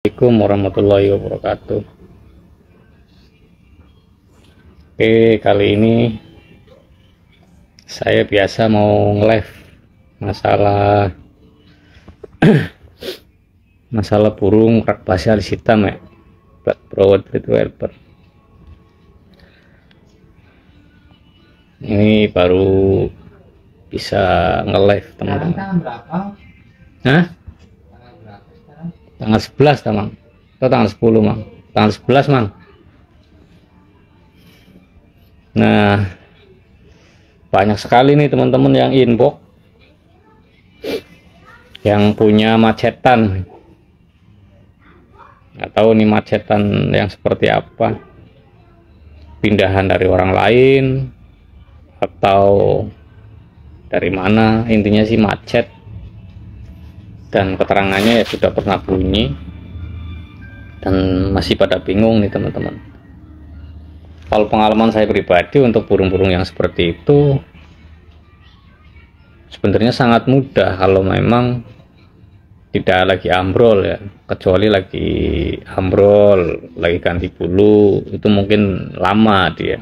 Assalamualaikum warahmatullahi wabarakatuh. Oke, kali ini saya biasa mau nge-live masalah burung rak basialis hitam ya, Broad Welper. Ini baru bisa nge-live teman-teman. Tanggal berapa? Hah? Tanggal berapa sekarang? Tanggal 11 Mang. Atau tanggal 10 Mang? Tanggal 11 Mang. Nah, banyak sekali nih teman-teman yang inbox yang punya macetan. Nggak tahu nih macetan yang seperti apa, pindahan dari orang lain atau dari mana, intinya sih macet dan keterangannya ya sudah pernah bunyi dan masih pada bingung nih teman-teman. Kalau pengalaman saya pribadi untuk burung-burung yang seperti itu sebenarnya sangat mudah kalau memang tidak lagi ambrol ya, kecuali lagi ambrol, lagi ganti bulu, itu mungkin lama dia.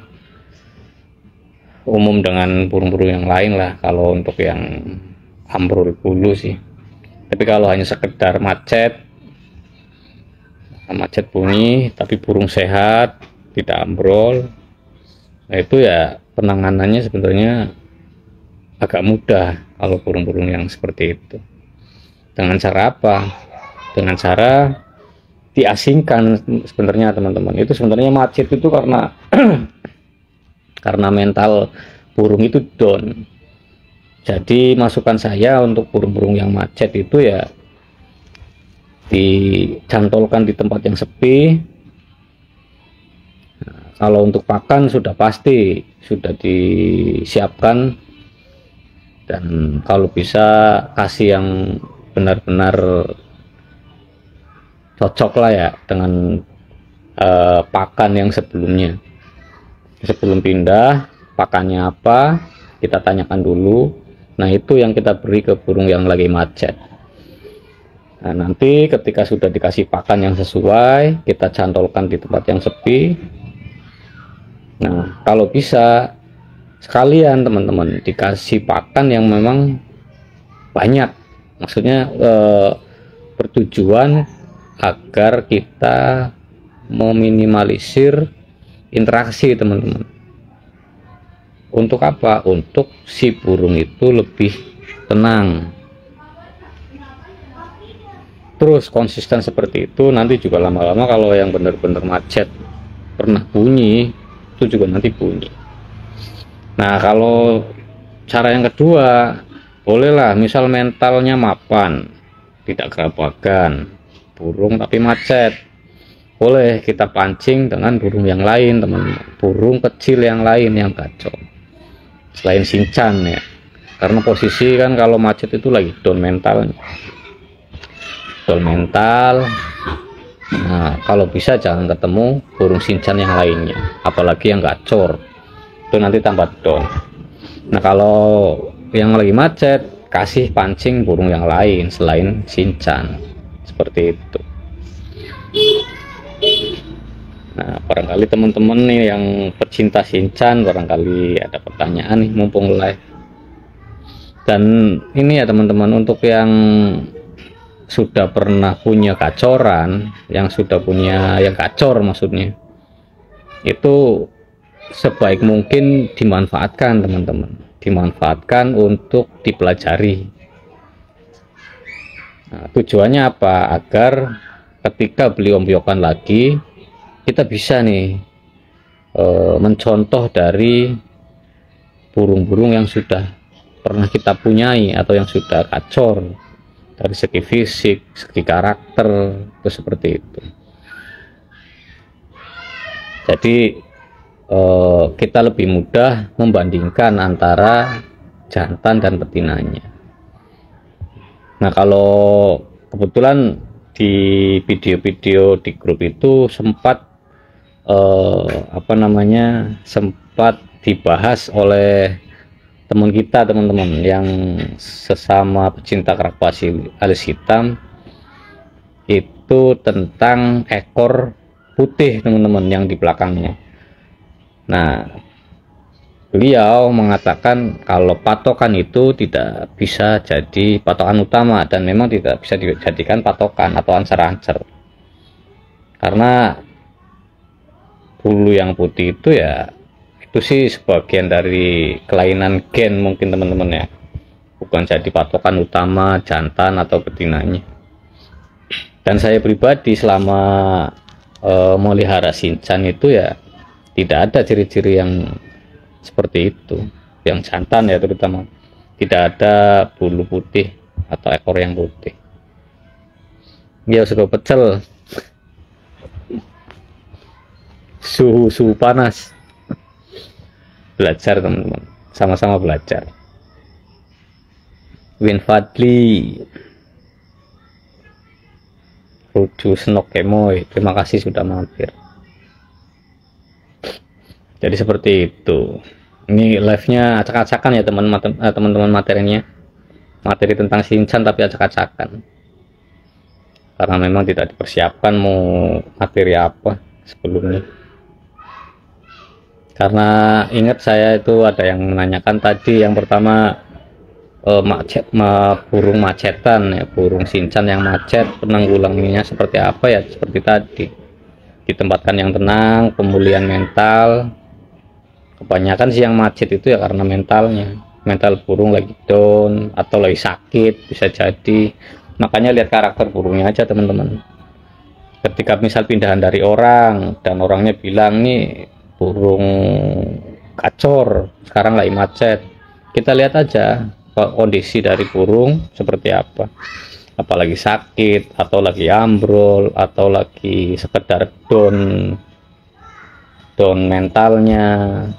Umum dengan burung-burung yang lain lah kalau untuk yang ambrol bulu sih. Tapi kalau hanya sekedar macet bunyi tapi burung sehat, tidak ambrol, nah itu ya penanganannya sebenarnya agak mudah kalau burung-burung yang seperti itu. Dengan cara apa? Dengan cara diasingkan sebenarnya teman-teman. Itu sebenarnya macet itu karena karena mental burung itu down. Jadi masukan saya untuk burung-burung yang macet itu ya dicantolkan di tempat yang sepi. Nah, kalau untuk pakan sudah pasti sudah disiapkan, dan kalau bisa kasih yang benar-benar cocok lah ya dengan pakan yang sebelumnya. Sebelum pindah, pakannya apa kita tanyakan dulu. Nah itu yang kita beri ke burung yang lagi macet. Nah nanti ketika sudah dikasih pakan yang sesuai, kita cantolkan di tempat yang sepi. Nah kalau bisa sekalian teman-teman dikasih pakan yang memang banyak, maksudnya bertujuan agar kita meminimalisir interaksi teman-teman. Untuk apa? Untuk si burung itu lebih tenang. Terus konsisten seperti itu, nanti juga lama-lama kalau yang benar-benar macet pernah bunyi, itu juga nanti bunyi. Nah kalau cara yang kedua, bolehlah misal mentalnya mapan, tidak gerabakan burung tapi macet, boleh kita pancing dengan burung yang lain teman-teman, burung kecil yang lain yang kacau selain sincan ya, karena posisi kan kalau macet itu lagi down mental. Nah kalau bisa jangan ketemu burung sincan yang lainnya, apalagi yang gacor, itu nanti tambah down. Nah kalau yang lagi macet, kasih pancing burung yang lain selain sincan, seperti itu. Nah barangkali teman-teman nih yang pecinta sincan barangkali ada pertanyaan nih mumpung live. Dan ini ya teman-teman, untuk yang sudah pernah punya gacoran, yang sudah punya yang gacor maksudnya, itu sebaik mungkin dimanfaatkan teman-teman, dimanfaatkan untuk dipelajari. Nah, tujuannya apa? Agar ketika beli ombyokan lagi kita bisa nih mencontoh dari burung-burung yang sudah pernah kita punyai atau yang sudah gacor dari segi fisik, segi karakter, itu seperti itu. Jadi kita lebih mudah membandingkan antara jantan dan betinanya. Nah kalau kebetulan di video-video di grup itu sempat sempat dibahas oleh teman kita, teman-teman yang sesama pecinta kerak basialis hitam, itu itu tentang ekor putih teman-teman yang di belakangnya. Nah, beliau mengatakan kalau patokan itu tidak bisa jadi patokan utama dan memang tidak bisa dijadikan patokan atau ansar-ansar, karena bulu yang putih itu ya itu sih sebagian dari kelainan gen mungkin teman-teman ya, bukan jadi patokan utama jantan atau betinanya. Dan saya pribadi selama melihara Shinchan itu ya tidak ada ciri-ciri yang seperti itu, yang jantan ya terutama tidak ada bulu putih atau ekor yang putih. Ya sudah pecel, suhu panas. Belajar teman-teman, sama-sama belajar. Win Fadli, Ruju Snok Kemoy, terima kasih sudah mampir. Jadi seperti itu. Ini live-nya acak-acakan ya teman-teman, materinya. Materi tentang Shinchan tapi acak-acakan. Karena memang tidak dipersiapkan mau materi apa sebelumnya. Karena ingat saya itu ada yang menanyakan tadi, yang pertama burung macetan ya, burung Shinchan yang macet, penanggulangannya seperti apa ya, seperti tadi, ditempatkan yang tenang, pemulihan mental. Kebanyakan sih yang macet itu ya karena mental burung lagi down atau lagi sakit, bisa jadi. Makanya lihat karakter burungnya aja teman-teman. Ketika misal pindahan dari orang dan orangnya bilang nih burung kacor sekarang lagi macet, kita lihat aja kondisi dari burung seperti apa, apalagi sakit atau lagi ambrol atau lagi sekedar down mentalnya.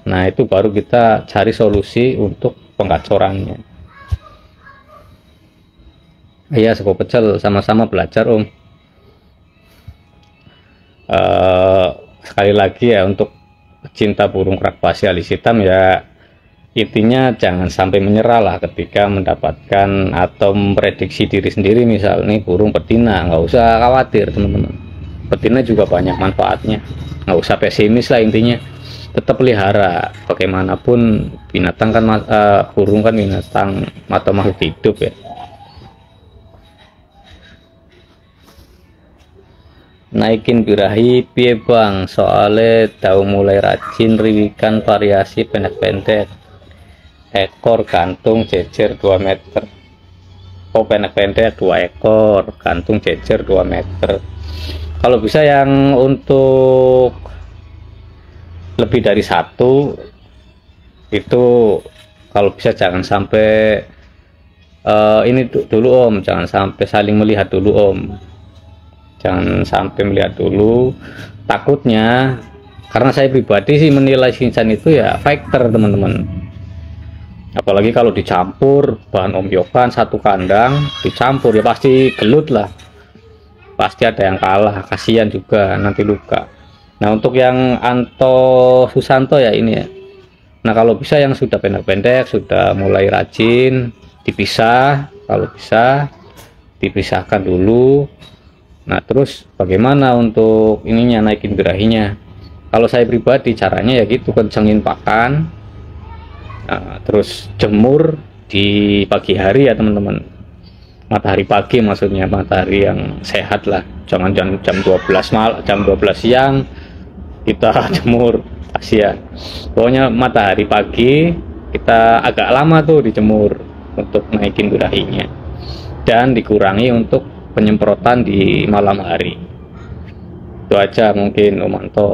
Nah itu baru kita cari solusi untuk pengkacorannya. Iya Seko Pecel, sama-sama belajar Om. Sekali lagi ya, untuk pecinta burung kerak pasi alis hitam ya, intinya jangan sampai menyerah lah ketika mendapatkan atau memprediksi diri sendiri. Misal nih burung betina, nggak usah khawatir teman-teman, betina juga banyak manfaatnya, nggak usah pesimis lah. Intinya tetap pelihara, bagaimanapun binatang kan burung kan binatang atau makhluk hidup ya. Naikin birahi piye bang, soalnya tahu mulai rajin riwikan variasi pendek-pendek, ekor gantung jejer 2 meter. Oh pendek-pendek 2 ekor, gantung jejer 2 meter. Kalau bisa yang untuk lebih dari 1 itu, kalau bisa jangan sampai ini dulu Om, jangan sampai saling melihat dulu Om. Jangan sampai melihat dulu, takutnya, karena saya pribadi sih menilai Shinchan itu ya fighter teman-teman. Apalagi kalau dicampur bahan Om Yohan satu kandang dicampur ya pasti gelut lah, pasti ada yang kalah, kasihan juga nanti luka. Nah untuk yang Anto Susanto ya ini ya, nah kalau bisa yang sudah pendek-pendek, sudah mulai rajin dipisah, kalau bisa dipisahkan dulu. Nah terus bagaimana untuk ininya, naikin birahinya? Kalau saya pribadi caranya ya gitu, kencengin pakan, nah, terus jemur di pagi hari ya teman-teman, matahari pagi maksudnya, matahari yang sehat lah, jangan jam 12 malam, jam 12 siang kita jemur, kasihan. Pokoknya matahari pagi kita agak lama tuh dijemur untuk naikin birahinya, dan dikurangi untuk penyemprotan di malam hari. Itu aja mungkin Om Anto.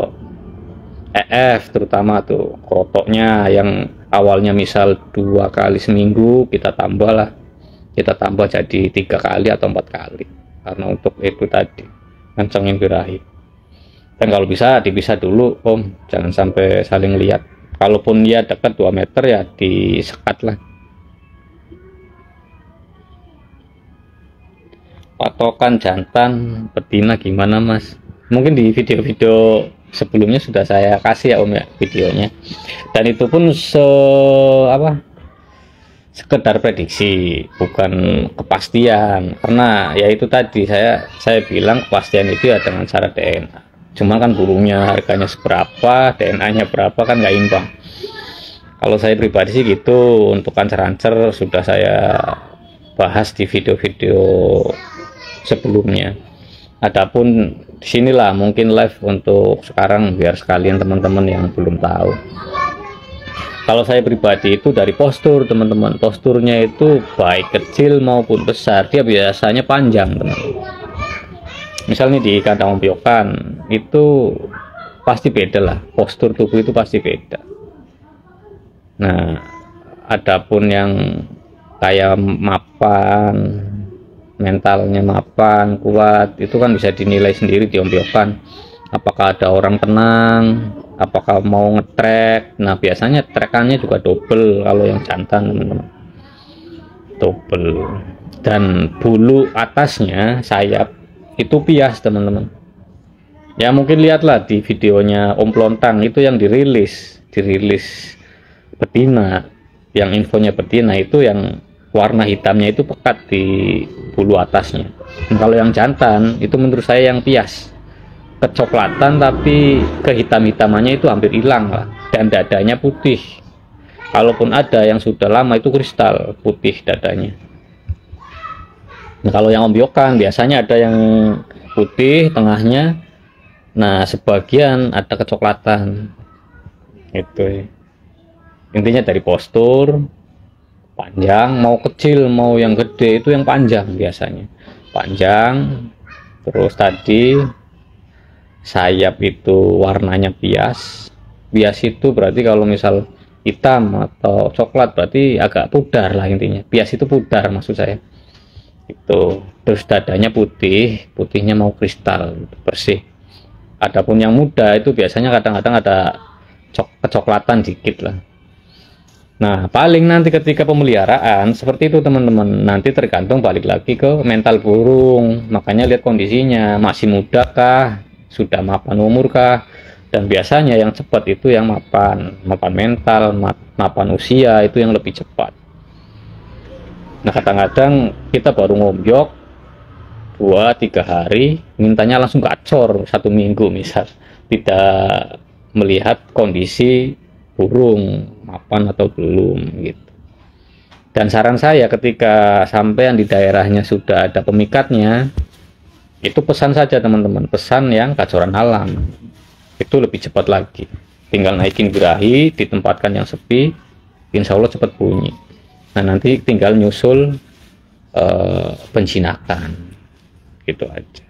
Terutama tuh krotoknya yang awalnya misal 2 kali seminggu, kita tambah jadi 3 kali atau 4 kali, karena untuk itu tadi kencengin birahi. Dan kalau bisa dipisah dulu Om, jangan sampai saling lihat. Kalaupun dia dekat 2 meter ya disekat lah. Patokan jantan betina gimana Mas? Mungkin di video-video sebelumnya sudah saya kasih ya Om ya videonya, dan itu pun sekedar prediksi, bukan kepastian. Karena ya itu tadi saya bilang kepastian itu ya dengan cara DNA. Cuma kan burungnya harganya seberapa, DNA-nya berapa kan nggak imbang. Kalau saya pribadi sih gitu. Untuk ancer-ancer sudah saya bahas di video-video sebelumnya. Adapun disinilah mungkin live untuk sekarang biar sekalian teman-teman yang belum tahu. Kalau saya pribadi itu dari postur teman-teman, posturnya itu baik kecil maupun besar dia biasanya panjang teman-teman. Misalnya di kandang ompiokan itu pasti beda lah, postur tubuh itu pasti beda. Nah, adapun yang kayak mapan, mentalnya mapan, kuat, itu kan bisa dinilai sendiri di ompiokan. Apakah ada orang tenang, apakah mau ngetrek. Nah biasanya trekannya juga double kalau yang jantan teman-teman, double. Dan bulu atasnya sayap itu pias teman-teman. Ya mungkin lihatlah di videonya Om Plontang itu yang dirilis betina, yang infonya betina itu yang warna hitamnya itu pekat di bulu atasnya. Nah, kalau yang jantan itu menurut saya yang pias, kecoklatan tapi kehitam-hitamannya itu hampir hilang lah, dan dadanya putih. Kalaupun ada yang sudah lama itu kristal putih dadanya. Nah, kalau yang ombyokan biasanya ada yang putih tengahnya, nah sebagian ada kecoklatan. Itu intinya dari postur panjang, mau kecil mau yang gede itu yang panjang biasanya panjang. Terus tadi sayap itu warnanya bias itu berarti kalau misal hitam atau coklat berarti agak pudar lah, intinya bias itu pudar maksud saya itu. Terus dadanya putihnya mau kristal bersih. Adapun yang muda itu biasanya kadang-kadang ada kecoklatan dikit lah. Nah paling nanti ketika pemeliharaan seperti itu teman-teman, nanti tergantung balik lagi ke mental burung. Makanya lihat kondisinya, masih muda kah, sudah mapan umur kah. Dan biasanya yang cepat itu yang mapan mental, mapan usia itu yang lebih cepat. Nah kadang-kadang kita baru ngombyok 2-3 hari mintanya langsung gacor 1 minggu misal, tidak melihat kondisi burung mapan atau belum gitu. Dan saran saya ketika sampean di daerahnya sudah ada pemikatnya, itu pesan saja teman-teman, pesan yang gacoran alam, itu lebih cepat lagi. Tinggal naikin birahi, ditempatkan yang sepi, insya Allah cepat bunyi. Nah nanti tinggal nyusul penjinakan gitu aja.